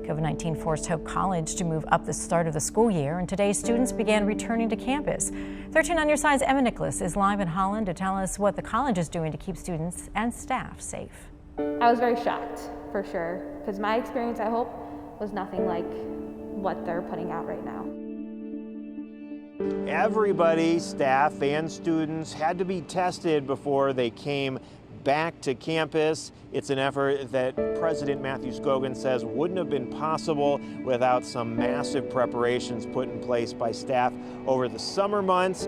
COVID-19 forced Hope College to move up the start of the school year, and today students began returning to campus. 13 on your side's Emma Nicholas is live in Holland to tell us what the college is doing to keep students and staff safe. I was very shocked, for sure, because my experience at Hope was nothing like what they're putting out right now. Everybody, staff and students, had to be tested before they came back to campus. It's an effort that President Matthew Scogan says wouldn't have been possible without some massive preparations put in place by staff over the summer months.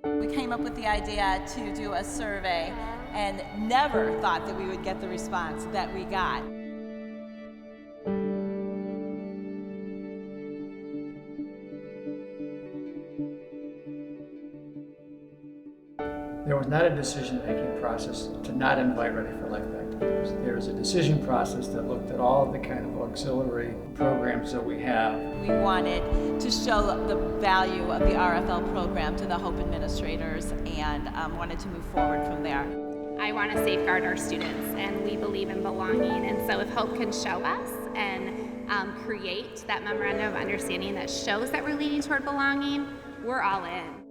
We came up with the idea to do a survey and never thought that we would get the response that we got. There was not a decision-making process to not invite Ready for Life back to campus. There was a decision process that looked at all of the kind of auxiliary programs that we have. We wanted to show the value of the RFL program to the Hope administrators and wanted to move forward from there. I want to safeguard our students, and we believe in belonging, and so if Hope can show us and create that memorandum of understanding that shows that we're leading toward belonging, we're all in.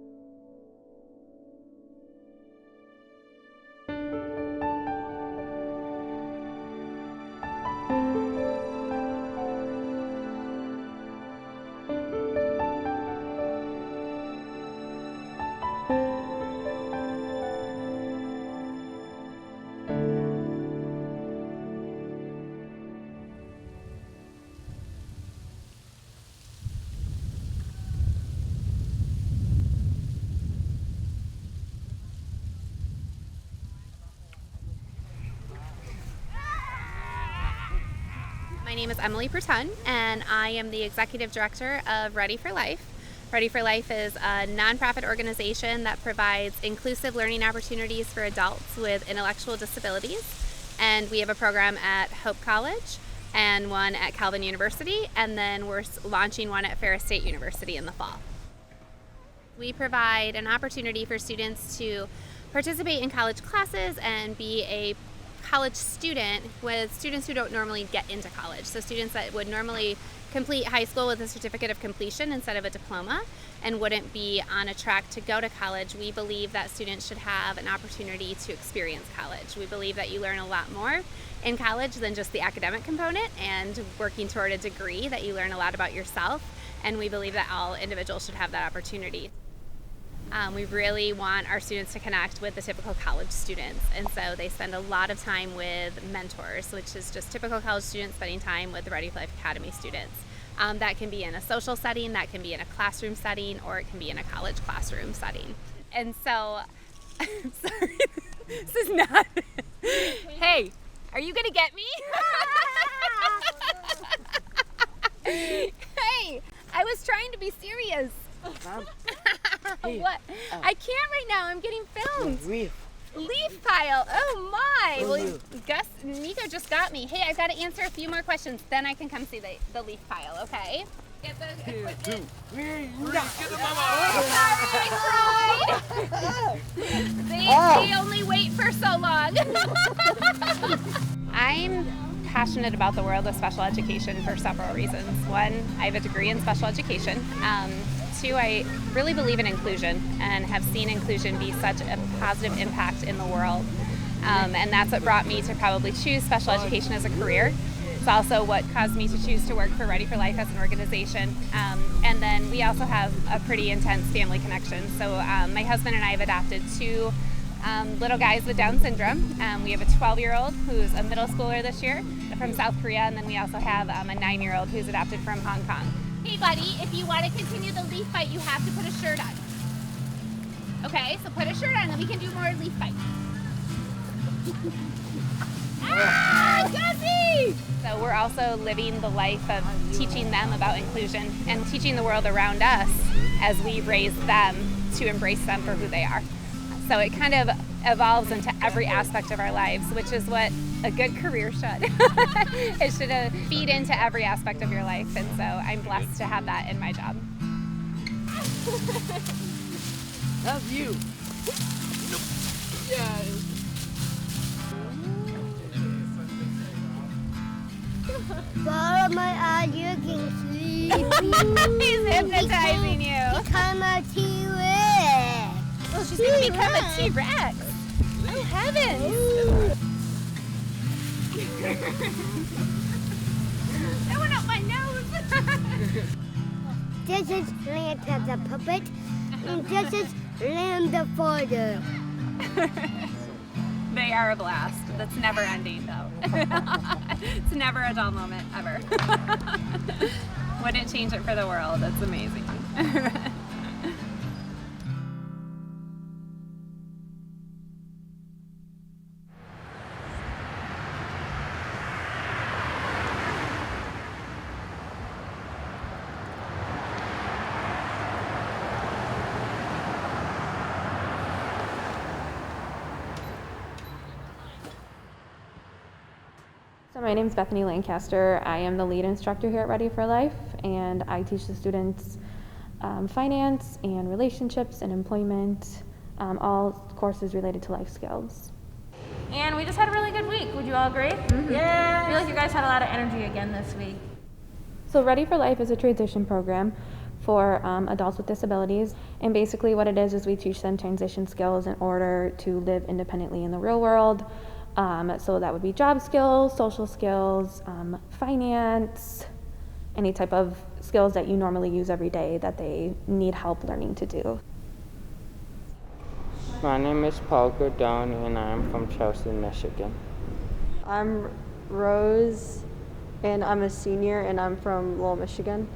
My name is Emily Pertun, and I am the Executive Director of Ready for Life. Ready for Life is a nonprofit organization that provides inclusive learning opportunities for adults with intellectual disabilities. And we have a program at Hope College and one at Calvin University, and then we're launching one at Ferris State University in the fall. We provide an opportunity for students to participate in college classes and be a college student with students who don't normally get into college. So students that would normally complete high school with a certificate of completion instead of a diploma and wouldn't be on a track to go to college. We believe that students should have an opportunity to experience college. We believe that you learn a lot more in college than just the academic component, and working toward a degree that you learn a lot about yourself, and we believe that all individuals should have that opportunity. We really want our students to connect with the typical college students, and so they spend a lot of time with mentors, which is just typical college students spending time with the Ready for Life Academy students. That can be in a social setting, that can be in a classroom setting, or it can be in a college classroom setting. And so, sorry, this is not, hey, are you gonna get me? Hey, I was trying to be serious. What? I can't right now. I'm getting filmed. Leaf pile. Oh my. Well, Gus, Nico just got me. Hey, I've got to answer a few more questions. Then I can come see the leaf pile. Okay. Get the equipment. 2, 3, get the mama. They only wait for so long. I'm passionate about the world of special education for several reasons. One, I have a degree in special education. Two, I really believe in inclusion and have seen inclusion be such a positive impact in the world. And that's what brought me to probably choose special education as a career. It's also what caused me to choose to work for Ready for Life as an organization. And then we also have a pretty intense family connection. So my husband and I have adopted 2 little guys with Down syndrome. We have a 12-year-old who's a middle schooler this year from South Korea, and then we also have a 9-year-old who's adopted from Hong Kong. Hey buddy, if you want to continue the leaf fight, you have to put a shirt on. Okay, so put a shirt on and we can do more leaf fight. Ah, Gussie! So we're also living the life of teaching them about inclusion and teaching the world around us as we raise them to embrace them for who they are. So it kind of evolves into every aspect of our lives, which is what a good career should. It should feed into every aspect of your life, and so I'm blessed to have that in my job. Love you. Follow my eyes, you can sleep. He's hypnotizing you. Become a T-Rex. Oh, she's going to become a T-Rex. Oh, heavens. That went up my nose. This is Lance as a puppet, and this is Lamb the father. They are a blast. That's never ending, though. It's never a dull moment, ever. Wouldn't change it for the world. That's amazing. So my name is Bethany Lancaster. I am the lead instructor here at Ready for Life, and I teach the students finance and relationships and employment, all courses related to life skills. And we just had a really good week. Would you all agree? Mm-hmm. Yeah. I feel like you guys had a lot of energy again this week. So Ready for Life is a transition program for adults with disabilities, and basically what it is we teach them transition skills in order to live independently in the real world. So that would be job skills, social skills, finance, any type of skills that you normally use every day that they need help learning to do. My name is Paul Gordon, and I'm from Chelsea, Michigan. I'm Rose, and I'm a senior, and I'm from Lowell, Michigan.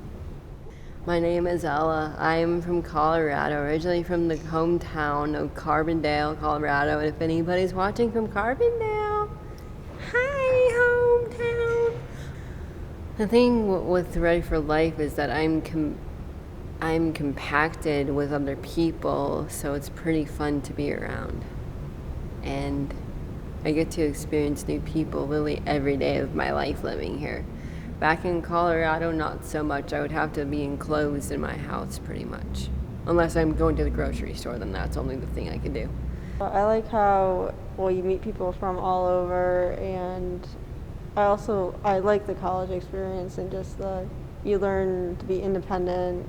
My name is Ella. I'm from Colorado, originally from the hometown of Carbondale, Colorado. And if anybody's watching from Carbondale, hi, hometown. The thing with Ready for Life is that I'm compacted with other people, so it's pretty fun to be around. And I get to experience new people literally every day of my life living here. Back in Colorado, not so much. I would have to be enclosed in my house pretty much. Unless I'm going to the grocery store, then that's only the thing I can do. I like how, you meet people from all over, and I like the college experience and just you learn to be independent,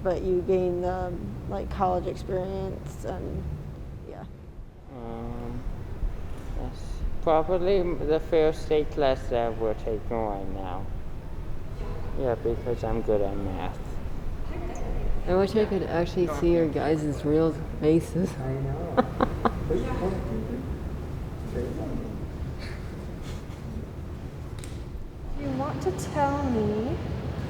but you gain the college experience, and yeah. That's probably the first state class that we're taking right now. Yeah, because I'm good at math. I wish I could actually see your guys' real faces. I know. You want to tell me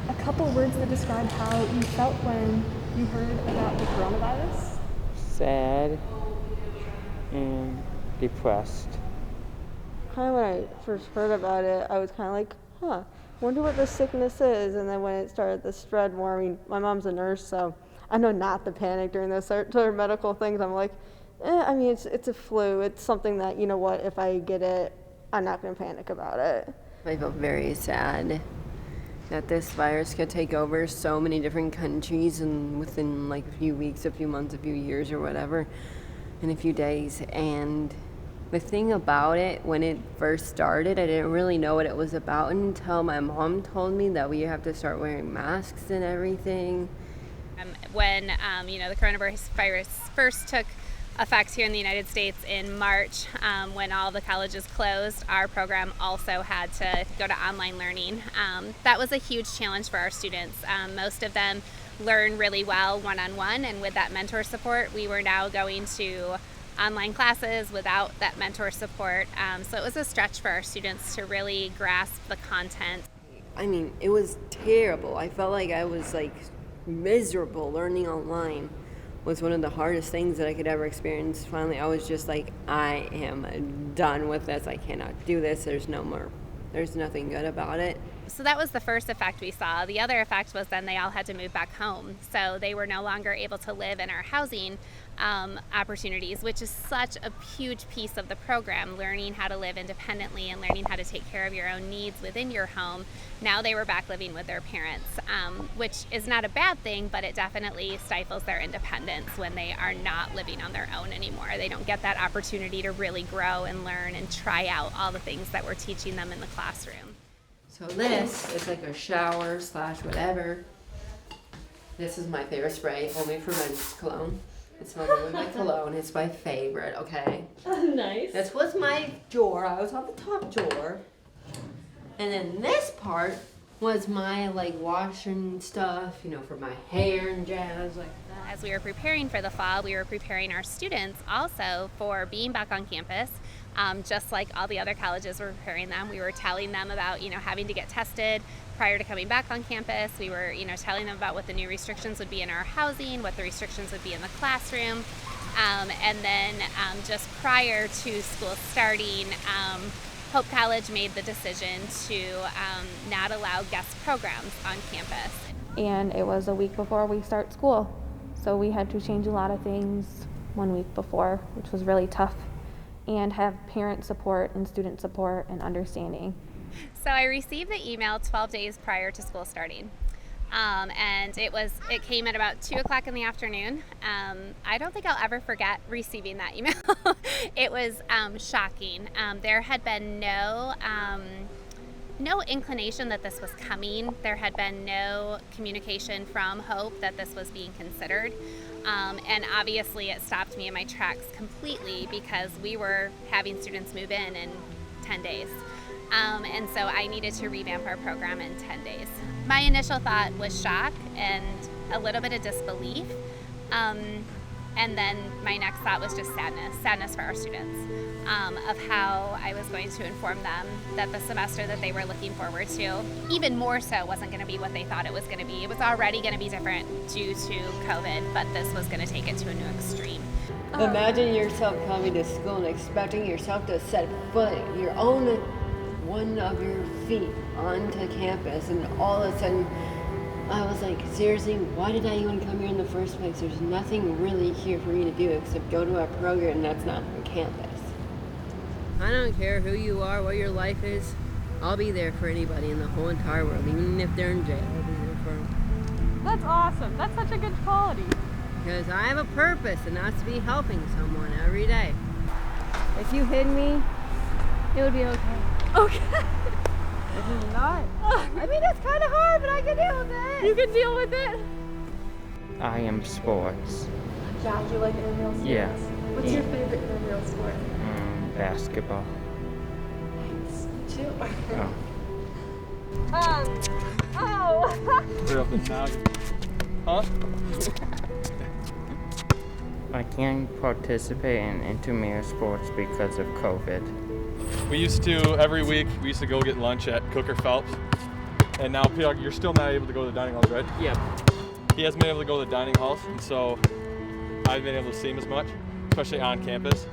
a couple words that describe how you felt when you heard about the coronavirus? Sad and depressed. Kind of when I first heard about it, I was kind of like, wonder what this sickness is. And then when it started to spread more, my mom's a nurse, so I know not to panic during those sort of medical things. I'm like, it's a flu. It's something that, you know what, if I get it, I'm not going to panic about it. I felt very sad that this virus could take over so many different countries and within a few weeks, a few months, a few years or whatever, in a few days. And the thing about it, when it first started, I didn't really know what it was about until my mom told me that we have to start wearing masks and everything. When the coronavirus first took effect here in the United States in March, when all the colleges closed, our program also had to go to online learning. That was a huge challenge for our students. Most of them learn really well one-on-one, and with that mentor support, we were now going to online classes without that mentor support. So it was a stretch for our students to really grasp the content. It was terrible. I felt like I was miserable. Learning online was one of the hardest things that I could ever experience. Finally, I was just like, I am done with this. I cannot do this. There's nothing good about it. So that was the first effect we saw. The other effect was then they all had to move back home. So they were no longer able to live in our housing opportunities, which is such a huge piece of the program, learning how to live independently and learning how to take care of your own needs within your home. Now they were back living with their parents, which is not a bad thing, but it definitely stifles their independence when they are not living on their own anymore. They don't get that opportunity to really grow and learn and try out all the things that we're teaching them in the classroom. So this is like a shower / whatever. This is my favorite spray, only for men's cologne. It smells like my cologne. It's my favorite, okay? Nice. This was my drawer. I was on the top drawer. And then this part was my like washing stuff, you know, for my hair and jazz. Like as we were preparing for the fall, we were preparing our students also for being back on campus. Just like all the other colleges were preparing them, we were telling them about, you know, having to get tested prior to coming back on campus. We were, you know, telling them about what the new restrictions would be in our housing, what the restrictions would be in the classroom. And then just prior to school starting, Hope College made the decision to not allow guest programs on campus. And it was a week before we start school. So we had to change a lot of things 1 week before, which was really tough, and have parent support and student support and understanding. So I received the email 12 days prior to school starting. And it came at about 2 o'clock in the afternoon. I don't think I'll ever forget receiving that email. It was shocking. There had been no inclination that this was coming. There had been no communication from Hope that this was being considered. And obviously it stopped me in my tracks completely because we were having students move in 10 days. And so I needed to revamp our program in 10 days. My initial thought was shock and a little bit of disbelief. And then my next thought was just sadness for our students, of how I was going to inform them that the semester that they were looking forward to, even more so, wasn't going to be what they thought it was going to be. It was already going to be different due to COVID, but this was going to take it to a new extreme. imagine yourself coming to school and expecting yourself to set foot, your own one of your feet onto campus, and all of a sudden I was like, seriously, why did I even come here in the first place? There's nothing really here for me to do except go to a program that's not on campus. I don't care who you are, what your life is. I'll be there for anybody in the whole entire world, even if they're in jail. I'll be there for them. That's awesome. That's such a good quality. Because I have a purpose, and that's to be helping someone every day. If you hit me, it would be okay. Okay. If it's not, I mean, it's kind of hard, but I can deal with it. You can deal with it. I am sports. Yeah, you like intramural sports? Yeah. What's your favorite intramural sport? Basketball. Me too. Oh. Put up the tag. Huh? I can't participate in intramural sports because of COVID. We used to, every week, we used to go get lunch at Cooker Phelps. And now, Peter, you're still not able to go to the dining halls, right? Yep. He hasn't been able to go to the dining halls, and so I've been able to see him as much, especially on campus.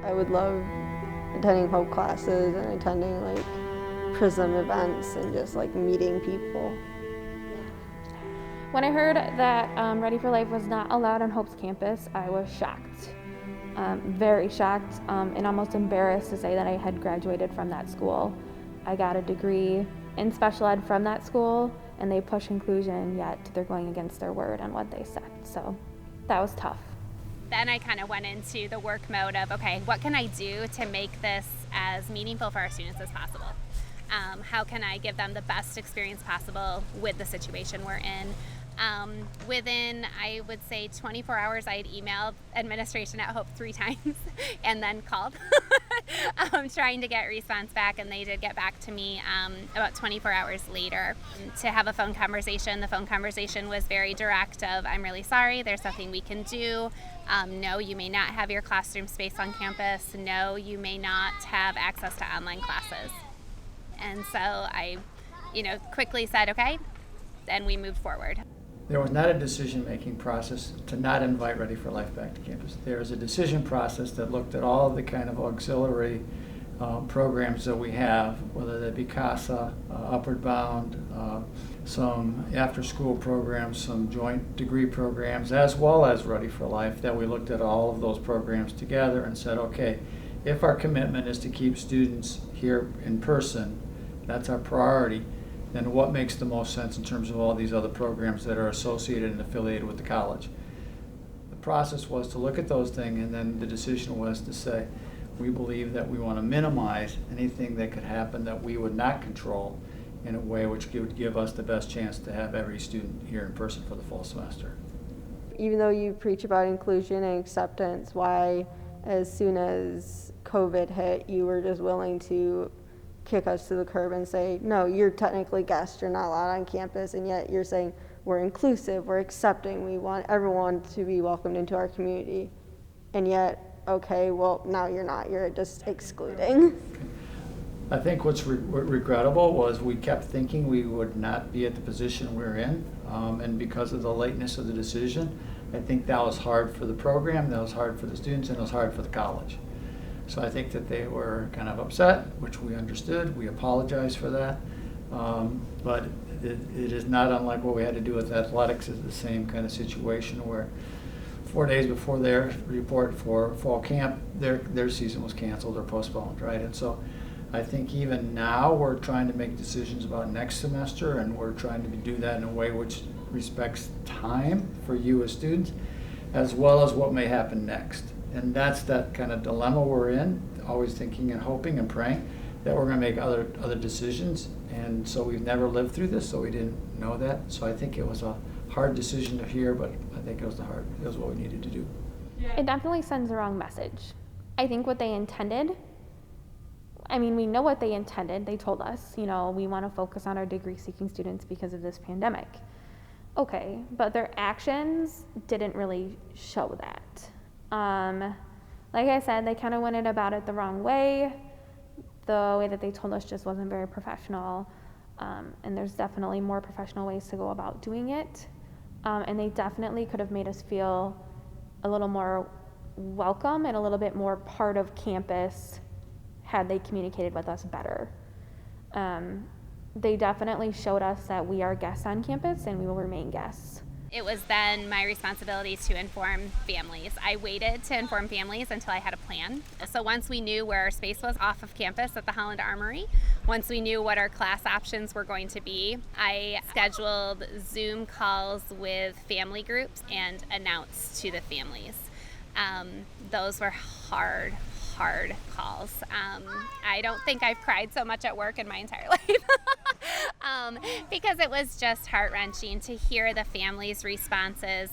I would love attending Hope classes and attending like PRISM events and just like meeting people. When I heard that Ready for Life was not allowed on Hope's campus, I was shocked. Very shocked and almost embarrassed to say that I had graduated from that school. I got a degree in special ed from that school, and they push inclusion, yet they're going against their word on what they said. So that was tough. Then I kind of went into the work mode of, okay, what can I do to make this as meaningful for our students as possible? How can I give them the best experience possible with the situation we're in? Within, I would say, 24 hours, I had emailed administration at Hope 3 times and then called trying to get a response back, and they did get back to me about 24 hours later to have a phone conversation. The phone conversation was very direct of, I'm really sorry, there's nothing we can do. No, you may not have your classroom space on campus. No, you may not have access to online classes. And so I, quickly said, okay, and we moved forward. There was not a decision-making process to not invite Ready for Life back to campus. There was a decision process that looked at all of the kind of auxiliary programs that we have, whether that be CASA, Upward Bound, some after-school programs, some joint degree programs, as well as Ready for Life, that we looked at all of those programs together and said, okay, if our commitment is to keep students here in person, that's our priority, then what makes the most sense in terms of all these other programs that are associated and affiliated with the college? The process was to look at those things, and then the decision was to say, we believe that we want to minimize anything that could happen that we would not control in a way which would give us the best chance to have every student here in person for the fall semester. Even though you preach about inclusion and acceptance, why as soon as COVID hit, you were just willing to kick us to the curb and say, no, you're technically guests, you're not allowed on campus, and yet you're saying we're inclusive, we're accepting, we want everyone to be welcomed into our community, and yet, okay, well, now you're not, you're just excluding. I think what's regrettable was we kept thinking we would not be at the position we're in, and because of the lateness of the decision, I think that was hard for the program, that was hard for the students, and it was hard for the college. So I think that they were kind of upset, which we understood. We apologize for that. But it is not unlike what we had to do with athletics. It's the same kind of situation where 4 days before their report for fall camp, their season was canceled or postponed, right? And so I think even now we're trying to make decisions about next semester, and we're trying to do that in a way which respects time for you as students, as well as what may happen next. And that's that kind of dilemma we're in, always thinking and hoping and praying that we're going to make other decisions. And so we've never lived through this, so we didn't know that. So I think it was a hard decision to hear, but I think it was what we needed to do. It definitely sends the wrong message. I think what they intended, I mean, we know what they intended. They told us, you know, we want to focus on our degree-seeking students because of this pandemic. Okay, but their actions didn't really show that. Like I said, they kind of went about it the wrong way. The way that they told us just wasn't very professional. And there's definitely more professional ways to go about doing it. And they definitely could have made us feel a little more welcome and a little bit more part of campus had they communicated with us better. They definitely showed us that we are guests on campus and we will remain guests. It was then my responsibility to inform families. I waited to inform families until I had a plan. So once we knew where our space was off of campus at the Holland Armory, once we knew what our class options were going to be, I scheduled Zoom calls with family groups and announced to the families. Those were hard calls. I don't think I've cried so much at work in my entire life. Because it was just heart-wrenching to hear the families' responses.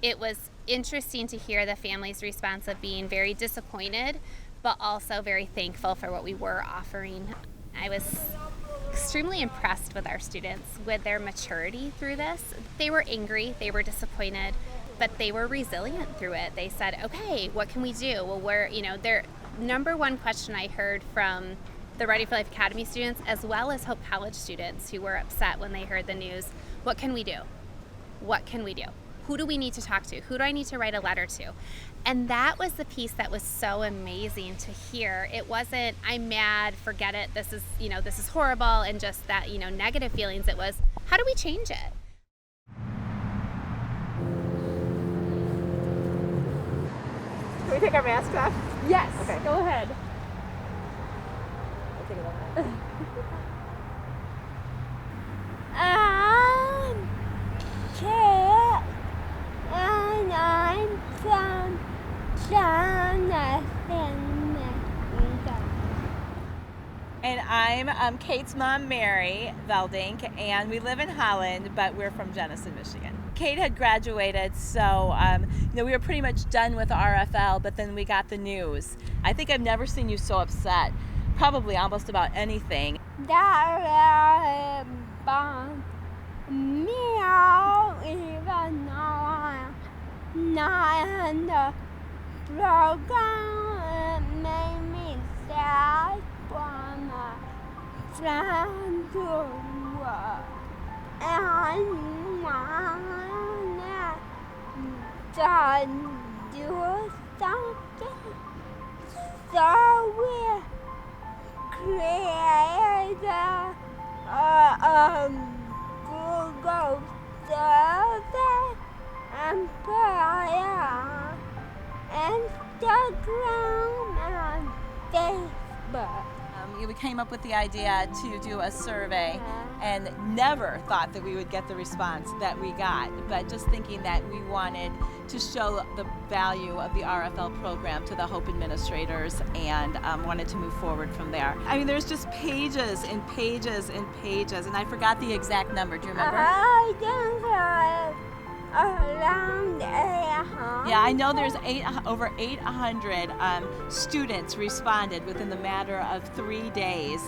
It was interesting to hear the families' response of being very disappointed, but also very thankful for what we were offering. I was extremely impressed with our students, with their maturity through this. They were angry, they were disappointed, but they were resilient through it. They said, okay, what can we do? Well, their number one question I heard from the Ready for Life Academy students, as well as Hope College students who were upset when they heard the news, what can we do? What can we do? Who do we need to talk to? Who do I need to write a letter to? And that was the piece that was so amazing to hear. It wasn't, I'm mad, forget it, this is horrible, and just that, negative feelings. It was, how do we change it? Can we take our masks off? Yes, okay. Go ahead. I'll take it off. Kate, and I'm from Jonathan. And I'm Kate's mom, Mary Veldink, and we live in Holland, but we're from Jenison, Michigan. Kate had graduated, so we were pretty much done with RFL, but then we got the news. I think I've never seen you so upset, probably almost about anything. Program made me sad from trying to work, and wanna do something, so we created go survey and prayer, Instagram and Facebook. We came up with the idea to do a survey and never thought that we would get the response that we got, but just thinking that we wanted to show the value of the RFL program to the Hope administrators and wanted to move forward from there. I mean, there's just pages and pages and pages, and I forgot the exact number. Do you remember? I think around 800. Yeah, I know there's over 800 students responded within the matter of 3 days,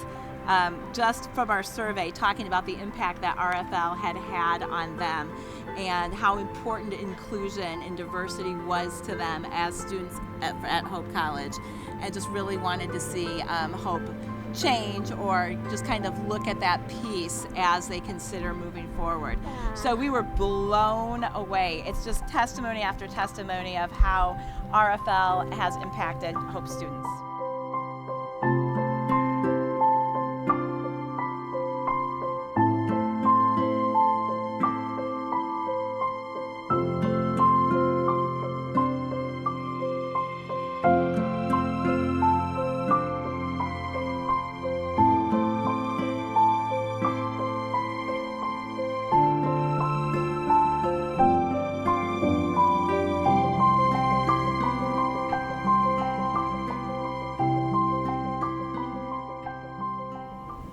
just from our survey, talking about the impact that RFL had on them and how important inclusion and diversity was to them as students at Hope College, and just really wanted to see Hope change or just kind of look at that piece as they consider moving forward. So we were blown away. It's just testimony after testimony of how RFL has impacted Hope students.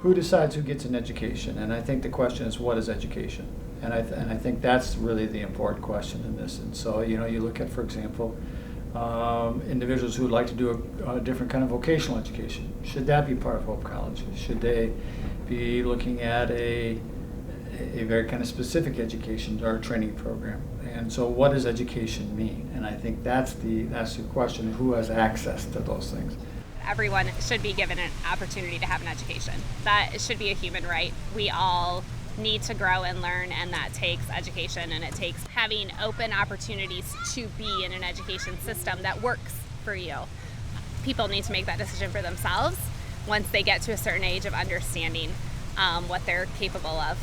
Who decides who gets an education? And I think the question is, what is education? And I think that's really the important question in this. And so, you know, you look at, for example, individuals who would like to do a different kind of vocational education. Should that be part of Hope College? Should they be looking at a very kind of specific education or training program? And so what does education mean? And I think that's the question, who has access to those things? Everyone should be given an opportunity to have an education. That should be a human right. We all need to grow and learn, and that takes education, and it takes having open opportunities to be in an education system that works for you. People need to make that decision for themselves once they get to a certain age of understanding what they're capable of.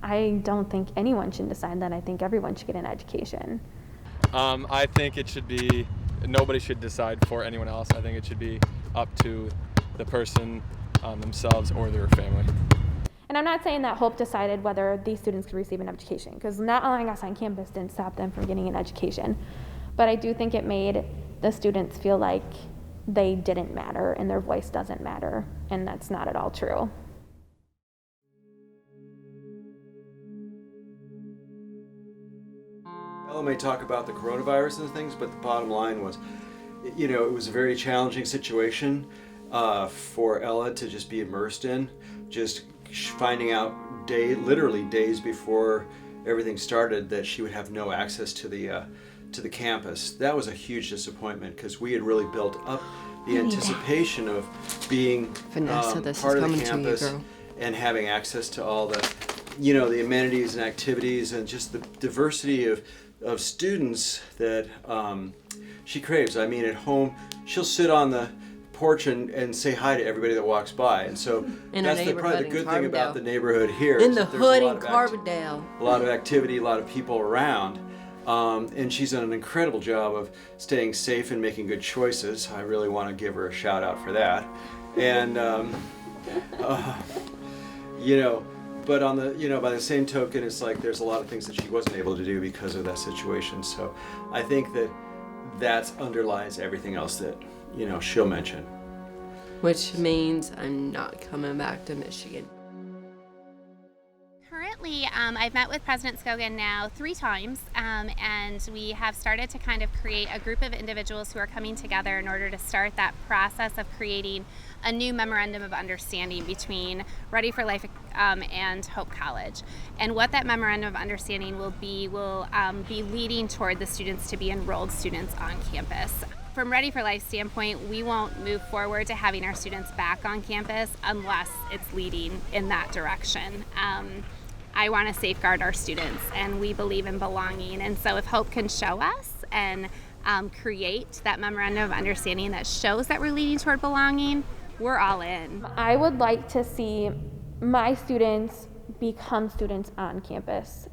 I don't think anyone should decide that. I think everyone should get an education. I think it should be, nobody should decide for anyone else. I think it should be up to the person themselves or their family. And I'm not saying that Hope decided whether these students could receive an education, because not allowing us on campus didn't stop them from getting an education. But I do think it made the students feel like they didn't matter and their voice doesn't matter, and that's not at all true. Ella may talk about the coronavirus and things, but the bottom line was, you know, it was a very challenging situation for Ella to just be immersed in, just finding out literally days before everything started that she would have no access to the campus. That was a huge disappointment because we had really built up the anticipation of being part of the campus and having access to all the, you know, the amenities and activities and just the diversity of students that she craves. I mean, at home, she'll sit on the porch and say hi to everybody that walks by, and so that's probably the good thing about the neighborhood here. In the hood in Carbondale. A lot of activity, a lot of people around, and she's done an incredible job of staying safe and making good choices. I really want to give her a shout out for that. And you know, but on the, you know, by the same token, it's like there's a lot of things that she wasn't able to do because of that situation. So I think that underlies everything else that, you know, she'll mention. Which means I'm not coming back to Michigan. Currently, I've met with President Suchan now 3 times, and we have started to kind of create a group of individuals who are coming together in order to start that process of creating a new memorandum of understanding between Ready for Life and Hope College. And what that memorandum of understanding will be leading toward the students to be enrolled students on campus. From Ready for Life standpoint, we won't move forward to having our students back on campus unless it's leading in that direction. I want to safeguard our students, and we believe in belonging. And so if Hope can show us and create that memorandum of understanding that shows that we're leading toward belonging, we're all in. I would like to see my students become students on campus.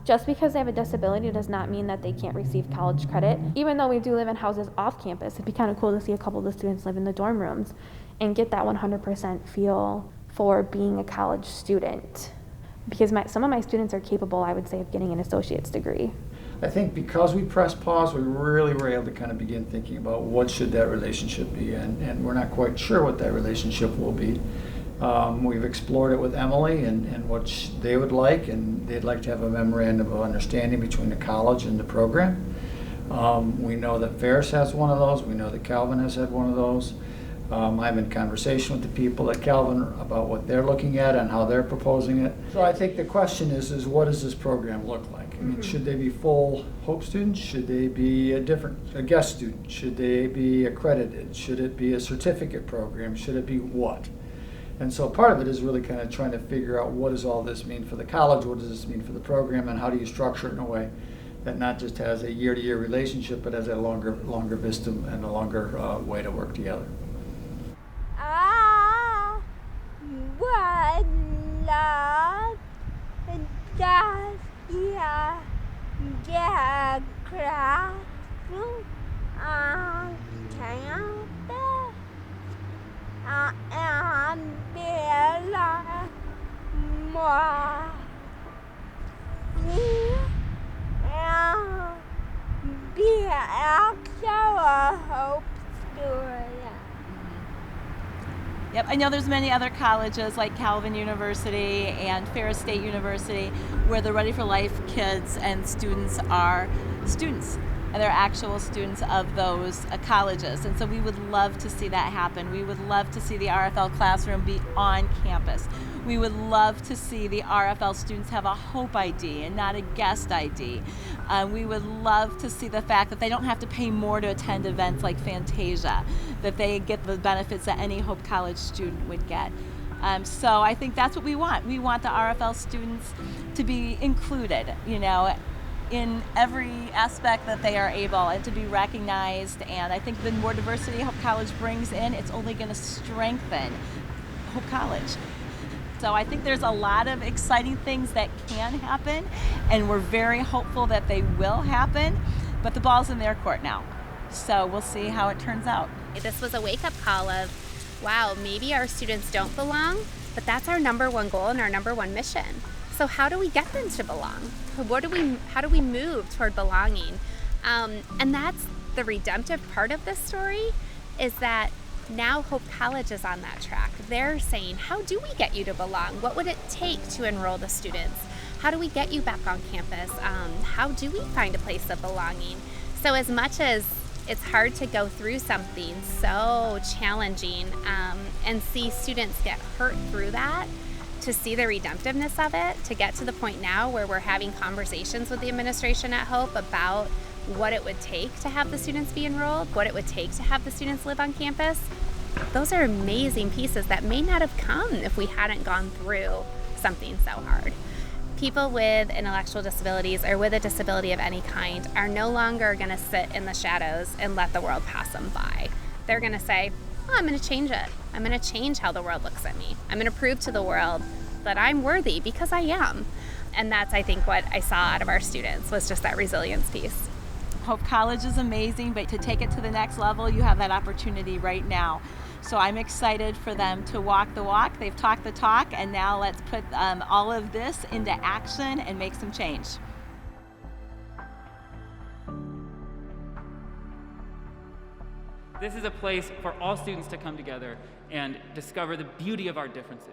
Just because they have a disability does not mean that they can't receive college credit. Even though we do live in houses off campus, it'd be kind of cool to see a couple of the students live in the dorm rooms and get that 100% feel for being a college student. Because some of my students are capable, I would say, of getting an associate's degree. I think because we pressed pause, we really were able to kind of begin thinking about what should that relationship be, and we're not quite sure what that relationship will be. We've explored it with Emily and what they would like, and they'd like to have a memorandum of understanding between the college and the program. We know that Ferris has one of those. We know that Calvin has had one of those. I'm in conversation with the people at Calvin about what they're looking at and how they're proposing it. So I think the question is what does this program look like? I mean, should they be full Hope students? Should they be a guest student? Should they be accredited? Should it be a certificate program? Should it be what? And so part of it is really kind of trying to figure out what does all this mean for the college, what does this mean for the program, and how do you structure it in a way that not just has a year-to-year relationship, but has a longer vista and a longer way to work together. Yep, I know there's many other colleges like Calvin University and Ferris State University where the Ready for Life kids and students are students. And they're actual students of those colleges. And so we would love to see that happen. We would love to see the RFL classroom be on campus. We would love to see the RFL students have a Hope ID and not a guest ID. We would love to see the fact that they don't have to pay more to attend events like Fantasia, that they get the benefits that any Hope College student would get. So I think that's what we want. We want the RFL students to be included, in every aspect that they are able, and to be recognized. And I think the more diversity Hope College brings in, it's only going to strengthen Hope College. So I think there's a lot of exciting things that can happen, and we're very hopeful that they will happen, but the ball's in their court now. So we'll see how it turns out. This was a wake-up call of, wow, maybe our students don't belong, but that's our number one goal and our number one mission. So how do we get them to belong? How do we move toward belonging? And that's the redemptive part of this story, is that now Hope College is on that track. They're saying, how do we get you to belong? What would it take to enroll the students? How do we get you back on campus? How do we find a place of belonging? So as much as it's hard to go through something so challenging and see students get hurt through that, to see the redemptiveness of it, to get to the point now where we're having conversations with the administration at Hope about what it would take to have the students be enrolled, what it would take to have the students live on campus. Those are amazing pieces that may not have come if we hadn't gone through something so hard. People with intellectual disabilities or with a disability of any kind are no longer going to sit in the shadows and let the world pass them by. They're going to say, oh, I'm going to change it. I'm going to change how the world looks at me. I'm going to prove to the world that I'm worthy because I am. And that's, I think, what I saw out of our students was just that resilience piece. Hope College is amazing, but to take it to the next level, you have that opportunity right now. So I'm excited for them to walk the walk. They've talked the talk, and now let's put all of this into action and make some change. This is a place for all students to come together and discover the beauty of our differences.